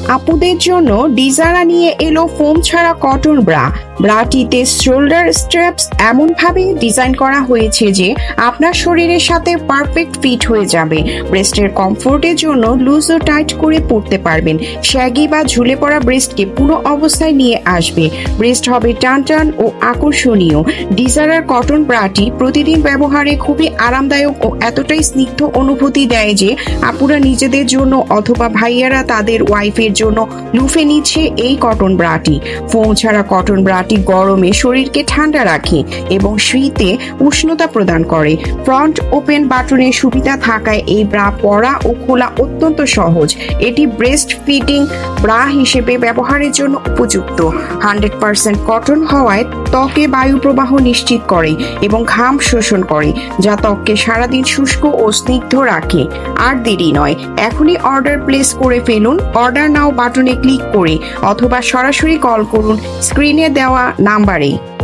আপুদের জন্য ডিজারা নিয়ে এলো ফোম ছাড়া কটন ব্রাটিতে শোল্ডার স্ট্র্যাপস এমন ভাবে ডিজাইন করা হয়েছে যে আপনার শরীরের সাথে পারফেক্ট ফিট হয়ে যাবে। ব্রেস্টের কমফোর্টের জন্য লুজ ও টাইট করে পরতে পারবেন। শ্যাগি বা ঝুলে পড়া ব্রেস্টকে পুরো অবস্থায় নিয়ে আসবে। ব্রেস্ট হবে টান ও আকর্ষণীয়। ডিজারার কটন ব্রাটি প্রতিদিন ব্যবহারে খুবই আরামদায়ক ও এতটাই স্নিগ্ধ অনুভূতি দেয় যে আপুরা নিজেদের জন্য অথবা ভাইয়ারা তাদের ওয়াইফের জন্য লুফে নিচ্ছে এই কটন ব্রাটি। ফোম ছাড়া কটন ব্রাটি গরমে শরীরকে ঠান্ডা রাখে এবং শীতে উষ্ণতা প্রদান করে। ফ্রন্ট ওপেন বাটনের সুবিধা থাকায় এই ব্রা পরা ও খোলা অত্যন্ত সহজ। এটি ব্রেস্ট ফিটিং ব্রা হিসেবে ব্যবহারের জন্য উপযুক্ত। 100% কটন হওয়ায় ত্বকে বায়ু প্রবাহ নিশ্চিত করে এবং ঘাম শোষণ করে, যা ত্বককে সারাদিন শুষ্ক ও স্নিগ্ধ রাখে। আর দেরি নয়, এখনই অর্ডার প্লেস করে ফেলুন। অর্ডার নাও বাটনে ক্লিক করে অথবা সরাসরি কল করুন স্ক্রিনে দেওয়া নাম্বারে।